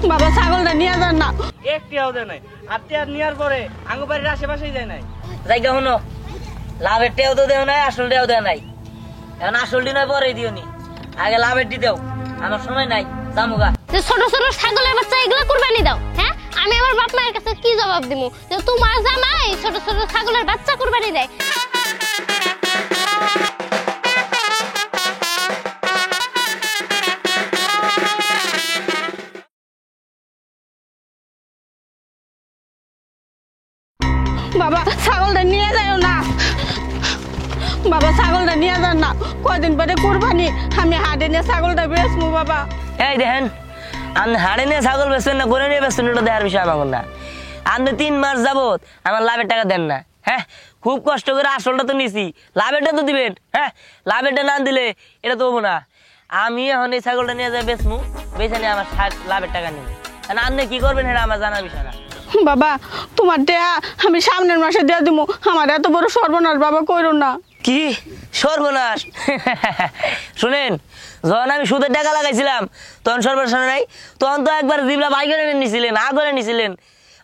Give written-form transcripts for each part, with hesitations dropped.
বাবা ছাগলটা নিয়ে যান না। একটিও দেয় নাই, আর টিয়া নেওয়ার পরে আঙ্গ বাড়ির আশেপাশেই যায় নাই। জায়গা শুনো, লাভের টেও তো দেও নাই, আসল টেও দেও নাই। এখন আসলটি নয় পরে দিও নি, আগে লাভের দি দেও। আমার সময় নাই, জামুগা। ছোট ছোট ছাগলের বাচ্চা এগুলা কুরবানি দাও। হ্যাঁ, আমি আমার বাপ মায়ের কাছে কি জবাব দিব যে তোমার জামাই ছোট ছোট ছাগলের বাচ্চা কুরবানি দেয়? বাবা ছাগলটা নিয়ে যাও না, বাবা ছাগলটা নিয়ে যান না। কয়দিন পরে কুরবানি, আমি হাটে নিয়ে ছাগলটা বেচবো বাবা। এই দেখেন, আপনি হাড়ে নিয়ে ছাগল বেচবেন না করে নিয়ে বেচবেন, ওটা দেখার বিষয় আমার না। আপনি 3 মাস যাবত আমার লাভের টাকা দেন না। হ্যাঁ, খুব কষ্ট করে আসলটা তো নিছি, লাভেরটা তো দিবেন। হ্যাঁ, লাভেরটা না দিলে এটা তো হবো না। আমি এখন এই ছাগলটা নিয়ে যাই বেচমু, বেচে নিয়ে আমার লাভের টাকা নিব। আপনি কি করবেন এটা আমার জানার বিষয় না। বাবা তোমার দেয়া আমি সামনের মাসে দিয়ে দিব, আমার এত বড় সর্বনাশ বাবা কইরো না। কি সর্বনাশ? শুনেন, যখন আমি সুদের টাকা লাগাইছিলাম তখন সর্বনাশ নাই, তখন তো একবার জিবলা বাই করে নিছিলেন, আ করে নিছিলেন,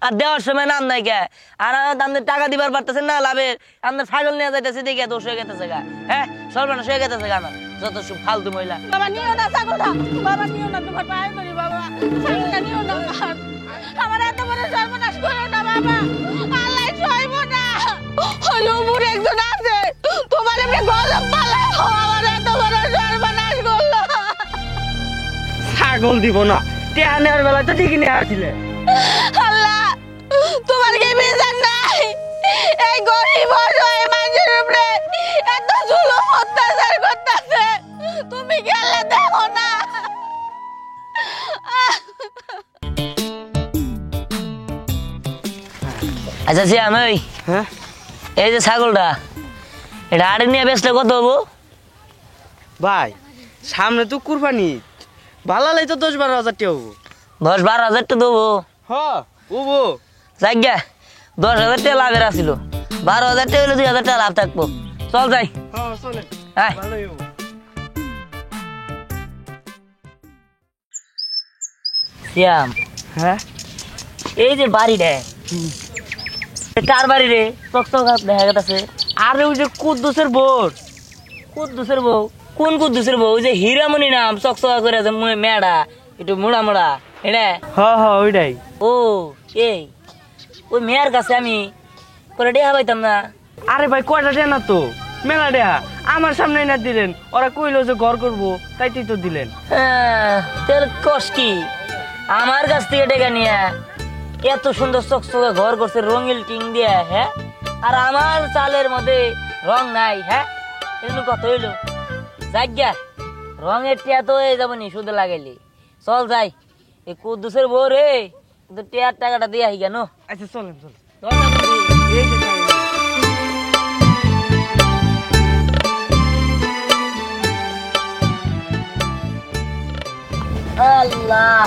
আর দেওয়ার সময় নাম নাই কে। আর আপনাদের টাকা দিবার পারতেছেন না লাভের, আপনার ছাগল নিয়ে যাইতেছে দেখে দোষ হয়ে গেতেছে গা। হ্যাঁ, সর্বনাশ হয়ে গেতেছে গা আমার, যত সব ফালতু মহিলা। বাবা নিও না ছাগলটা, বাবা নিও না, তোমার পায়ে ধরি বাবা, ছাগলটা নিও না। আমার এত বড় সর্বনাশ করো না বাবা, আল্লাহ সইব না। হলো উপর একজন আছে, তোমার এমনি গজব পালায় আমার এত বড় সর্বনাশ করলো। ছাগল দিব না, টিয়া নেওয়ার বেলা তো ঠিকই নিয়ে আসছিলে। আল্লাহ তোমার কি বিচার নাই? এই গরিব অসহায় মানুষের উপরে এত জুলুম অত্যাচার করতেছে, তুমি কি আল্লাহ দেখো না? আচ্ছা শ্যাম, হ্যাঁ, এই যে ছাগলটা, এটা আড়ে নিয়ে বেচলে কত হবো? ভাই সামনে তো কুরবানি, ভালো লাই তো 10-12 হাজার টাকা হবো। 10-12 হাজার টাকা দেবো? হ্যাঁ হবো। যাইগা 10,000 টাকা লাভের আসিল, 12,000 টাকা হলে 2,000 টাকা লাভ থাকবো। চল যাই। হ্যাঁ চলেন, হ্যাঁ, ভালোই হবো। শ্যাম, হ্যাঁ, এই যে বাড়ি রে, কার বাড়ি রে? চকচক দেখা গেছে। আরে ওই যে কুদ্দুসের বোর। কুদ্দুসের বউ? কোন কুদ্দুসের বউ? ওই যে হীরামণি নাম, চকচকা করে আছে, মেয়েটা একটু মোড়া মোড়া, এটা? হ্যাঁ হ্যাঁ ওইটাই। ও এই, ওই মেয়ের কাছে আমি করে ডেহা পাইতাম না। আরে ভাই কয়টা দেয় না তো, মেলা দেয়া আমার সামনে না দিলেন, ওরা কইলো যে ঘর করবো তাই তো দিলেন। তোর কষ্ট কি? আমার কাছ থেকে ডেকে নিয়ে এত সুন্দর চকচকে ঘর করছে রঙিল টিং দিয়ে। হ্যাঁ, আর আমার চালের মধ্যে রং নাই। হ্যাঁ, এগুলো কত হইলো? যাজ্ঞা রঙের টিয়া তো হয়ে যাবো নি শুধু লাগাইলি। চল যাই, এই কুদ্দুসের বউ রে, টিয়ার টাকাটা দিয়ে আহি কেন। আচ্ছা চলেন চলেন। এই যে আল্লাহ,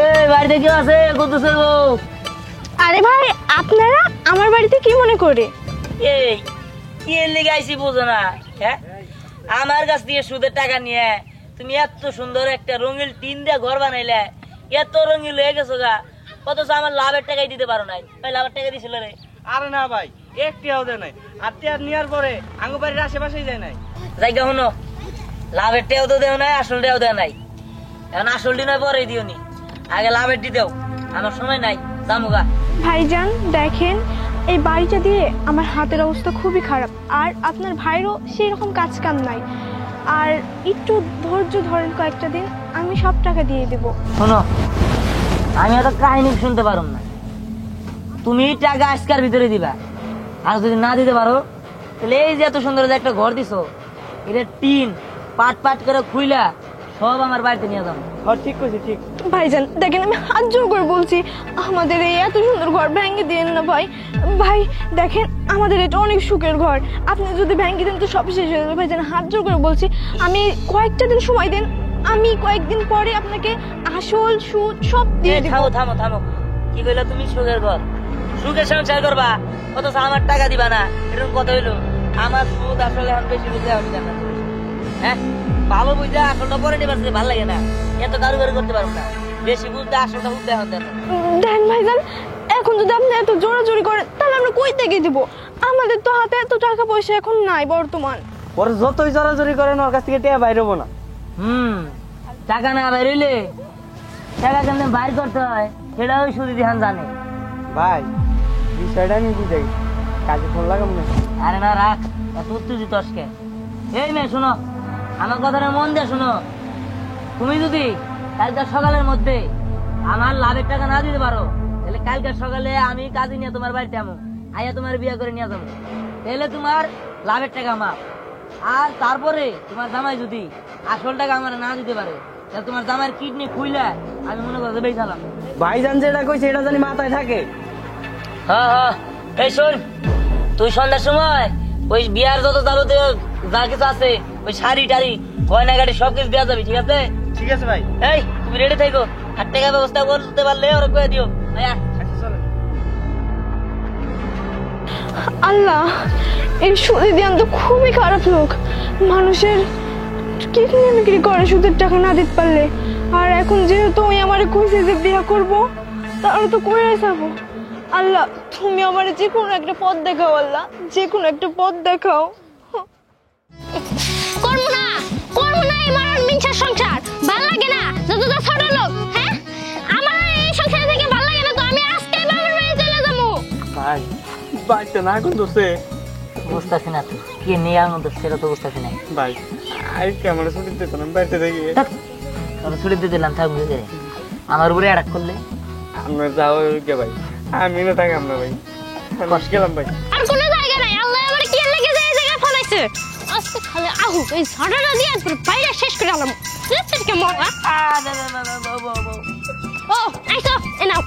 এই বাড়িতে কেউ আছে? কুদ্দুসের বউ? আরে ভাই, আপনারা আমার বাড়িতে কি মনে করে? এই কি এর লেগে আইছি বোঝো না? হ্যাঁ, আমার কাছ থেকে সুদের টাকা নিয়ে তুমি এত সুন্দর একটা রঙিল টিন দিয়ে ঘর বানাইলে, এত রঙিল হয়ে গেছো গা, অথচ আমার লাভের টাকাই দিতে পারো নাই। ভাই লাভের টাকা দিছিল রে? আরে না ভাই, একটিও দেয় নাই, আর টিয়া নেওয়ার পরে আঙ্গ বাড়ির আশেপাশেই যায় নাই। জায়গা শুনো, লাভের টেও তো দেও নাই, আসল টেও দেও নাই। এখন আসলটি নয় পরে দিও নি, আগে লাভের দি দেও। আমার সময় নাই, জামুগা। ভাইজান দেখেন, এই বাড়িটা দিয়ে আমার হাতের অবস্থা খুবই খারাপ, আর আপনার ভাইরও সেই রকম কাজ কাম নাই, আর একটু ধৈর্য ধরেন কয়েকটা দিন, আমি সব টাকা দিয়ে দেব। শোনো, আমি এত কাহিনী শুনতে পারো না, তুমি টাকা আজকার ভিতরে দিবা, আর যদি না দিতে পারো তাহলে এই যে এত সুন্দর যে একটা ঘর দিছো, এটা টিন পাট পাট করে খুইলা সব আমার বাড়িতে নিয়ে যাবো। হ্যাঁ ঠিক কইছি, ঠিক। ভাইজান দেখেন, আমি হাত জোর করে বলছি, আমাদের এই এত সুন্দর ঘর ভেঙে দিয়েন না ভাই। ভাই দেখেন, আমাদের এটা অনেক সুখের ঘর, আপনি যদি ভেঙে দেন তো সব শেষ হয়ে যাবে। ভাইজান হাত জোর করে বলছি, আমি কয়েকটা দিন সময় দেন, আমি কয়েকদিন পরে আপনাকে আসল সুদ সব দিয়ে দেব। থামো থামো থামো, কি কইলা তুমি? সুখের ঘর, সুখের সংসার করবা, অথচ আমার টাকা দিবা না, এরকম কথা হইলো? আমার সুদ আসলে এখন বেশি বুঝে আমি জানা। হ্যাঁ, ভালো বুঝা আসলটা পরে নিবার ভালো লাগে না, এত কারুকারি করতে পারবো না। বেশি বুঝতে আসলটা বুঝতে এখন দেখো। দেন ভাইজান, এখন যদি আপনি এত জোরাজোরি করেন তাহলে আমরা কই থেকে দিব? আমাদের তো হাতে এত টাকা পয়সা এখন নাই বর্তমান। ওর যতই জড়াজড়ি করেন ওর কাছ থেকে টেয়া বাইরে হবো না। টাকা না বেরোইলে টাকা কেমনে বাইর করতে হয় সেটা ওই সুদি ধ্যান জানে। ভাই বিষয়টা আমি বুঝাই, কাজে ফোন লাগাম না। আরে না রাখ, এত উত্তেজিত আজকে। এই মেয়ে শোনো, আমার কথাটা মন দিয়ে শোনো। তুমি যদি কালকে সকালের মধ্যে আমার লাভের টাকা না দিতে পারো তাহলে কালকে সকালে আমি কাজে নিয়ে তোমার বাড়িতে আমো, আইয়া তোমার বিয়ে করে নিয়ে যাবো, তাহলে তোমার লাভের টাকা মাপ। আর তারপরে তোমার জামাই যদি আসল টাকা আমার না দিতে পারে তাহলে তোমার জামাইয়ের কিডনি খুইলে আমি মনে করতে বেচালাম। ভাইজান যেটা কইছে এটা জানি মাথায় থাকে। হ্যাঁ, এই শোন, তুই সন্ধ্যার সময় ওই বিয়ার যত যাবতীয় যা কিছু আছে ওই শাড়ি টাড়ি গয়না গাড়ি সবকিছু দেওয়া যাবে, ঠিক আছে? ঠিক আছে ভাই। এই তুমি রেডি থাকো, আর টাকা ব্যবস্থা করতে পারলে ওরা কয়ে দিও। ভাইয়া আল্লাহ, এই সুদি দিয়ান তো খুবই খারাপ লোক। মানুষের কিডনি বিক্রি করে সুদের টাকা না দিতে পারলে। আর এখন যেহেতু ওই আমার কইছে যে বিয়ে করবো, তাহলে তো করে যাবো। আল্লাহ, তুমি আমার যে কোনো একটা পথ দেখাও। আল্লাহ, যে কোনো একটা পথ দেখাও। করবো না এই মরণ মিনসার সংসার ভাল লাগে না। যতটা ছোট লোক, হ্যাঁ আমার এই সংসার থেকে ভাল লাগে না, তো আমি আজকে বাবার বাড়ি চলে যাবো। ভাই বাড়িতে না কোন দোষে বুঝতেছি না তুই কি নিয়ে আনন্দ, সেটা তো বুঝতেছি না। ভাই আই কেমন ছুটি দিত না বাড়িতে দেখি ছুটি দিয়ে দিলাম, থাক বুঝে আমার উপরে অ্যাটাক করলে আপনার যাও কে ভাই, আমি না থাকাম না ভাই, কষ্ট গেলাম ভাই। আর কোনো জায়গা নাই, আল্লাহ আমার কি লেগে যায় এই জায়গায় ফলাইছে। আজকে খালি আহু এই ঝড়টা দিয়ে বাইরে শেষ করে আলাম। কেমন ও আইসো এ নাও,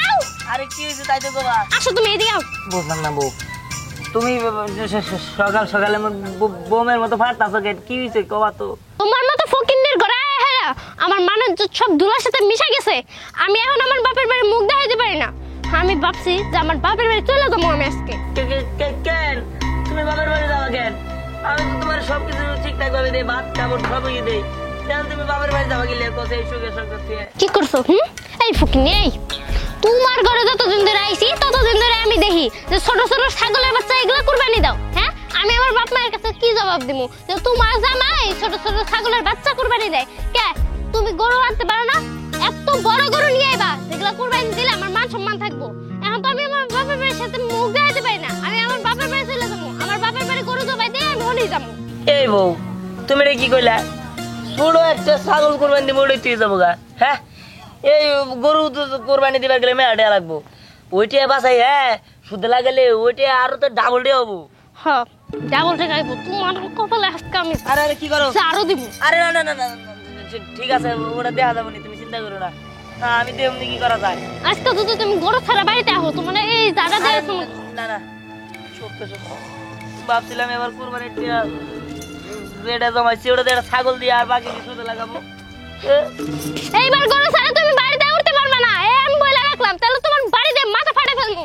আও আরে কি হয়েছে তাই তো গোবা। আসো তুমি এদিকে আও। বুঝলাম না বউ, তুমি সকাল সকালে বোমের মতো ফাটতাছো, কি হয়েছে কবা তো। তোমার মতো ফকিন্নের ঘরে আয়া হেরা আমার মানের সব ধুলার সাথে মিশে গেছে। আমি এখন আমার বাপের বাড়ি মুখ দেখাইতে পারি না। আমি ভাবছি যে আমার বাপের বাড়ি চলে যাবো আমি আজকে। কেন তুমি বাবার বাড়ি যাওয়া কেন? আমি তো তোমার সবকিছু ঠিকঠাক ভাবে দেই, ভাত কাপড় সবই দেই, কেন তুমি বাবার বাড়ি যাওয়া গেলে কোথায় এই সুখে সুখে? কি করছো? এই ফকিন্নি, এই তোমার ঘরে যতদিন ধরে আইছি ততদিন ধরে আমি দেখি যে ছোট ছোট ছাগলের বাচ্চা এগুলো কুরবানি দাও। হ্যাঁ, আমি আমার বাপ মায়ের কাছে কি জবাব দিব যে তোমার জামাই ছোট ছোট ছাগলের বাচ্চা কুরবানি দেয়? কে তুমি গরু আনতে পারো না? এত বড় গরু নিয়ে আইবা যেগুলো কুরবানি দিলে আমার মান সম্মান থাকবো। এখন তো আমি আমার বাপের বাড়ির সাথে মুখ দেখাতে পারি না। আমি আমার বাপের বাড়ি চলে যাবো, আমার বাপের বাড়ি গরু জবাই দিয়ে আমি হলেই যাবো। এই বউ, তুমি রে কি কইলা? ছোট একটা ছাগল কুরবানি দিব ওইটাই তুই যাবো গা? হ্যাঁ, এই গরু কোরবানি দিবার গেলে মেয়াটা লাগবো, ওইটা বাসাই। হ্যাঁ, সুদে লাগালে ওইটা আরো তো ডাবল ডে হবো। হ্যাঁ, ডাবল টাকা আইবো তোমার কপালে আজকে আমি। আরে আরে কি করো? আরো দিব। আরে না না না না, ঠিক আছে ওটা দেওয়া যাবো না, তুমি চিন্তা করো না। হ্যাঁ, আমি দেবনি, কি করা যায়। আজকে যদি তুমি গরু ছাড়া বাড়িতে আহো তো মানে এই জায়গা দিয়ে না না, সত্য সত্য ভাবছিলাম এবার কুরবানির যেটা জমাইছি ওটা দিয়ে একটা ছাগল দিয়ে আর বাকি কিছু লাগাবো। এইবার গরু ছাড়া তুমি বাড়িতে উঠতে পারবে না, এই আমি বলে রাখলাম, তাহলে তোমার বাড়িতে মাথা ফাটে ফেলবো।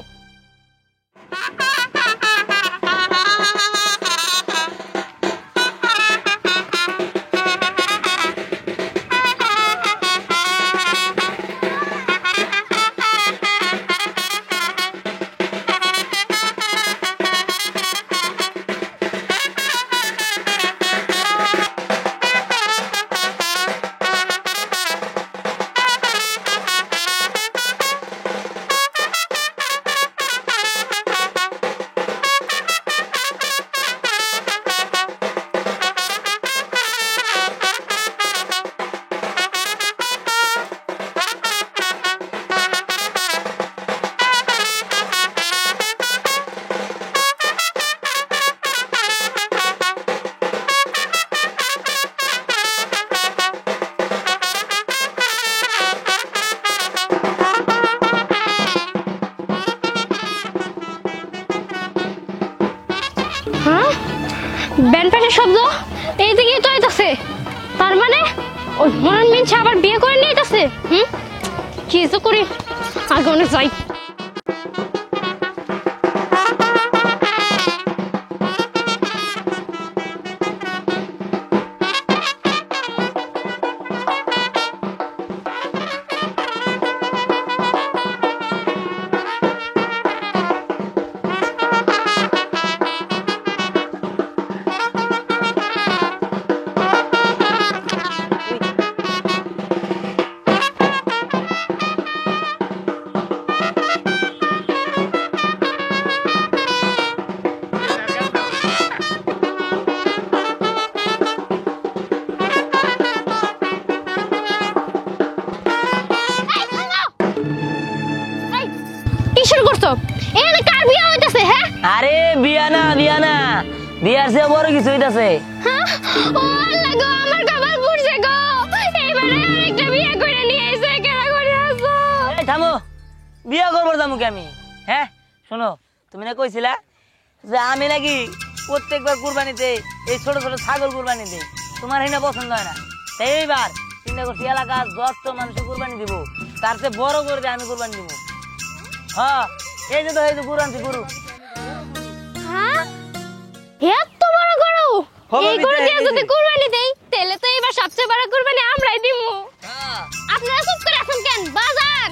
ব্যান্ডপাটের শব্দ এইদিকেই তো আইতাছে, তার মানে ওই মরণ মিনছে আবার বিয়ে করে নিয়ে আইতাছে। কি তো করি, আগে অনেক যাই। এখানে কার বিয়া হইতাছে হ্যাঁ আরে বিয়া না বিয়ার চেয়ে বড় কিছু হইতাছে। হ্যাঁ ও আল্লাহ গো আমার কপাল পুড়ছে গো এইবারে আরেকটা বিয়া করে নিয়ে আইছে কেন করে আসো এই থামো, বিয়া করবো যাবো কি আমি? হ্যাঁ শোনো, তুমি না কইছিলা যে আমি নাকি প্রত্যেকবার কুরবানিতে এই ছোট ছোট ছাগল কুরবানি দিই, তোমার এই না পছন্দ হয় না, তাই এইবার চিন্তা করছি এলাকার যত মানুষের কুরবানি দিব তার চেয়ে বড় করে দিয়ে আমি কুরবানি দিব। হ্যাঁ এই যে তো এই যে গরু আনছি, গরু। হ্যাঁ এত বড় গরু এই গরু দিয়ে যদি কুরবানি দেই তাহলে তো এবার সবচেয়ে বড় কুরবানি আমরাই দিমু। আপনারা চুপ করে আছেন কেন? বাজার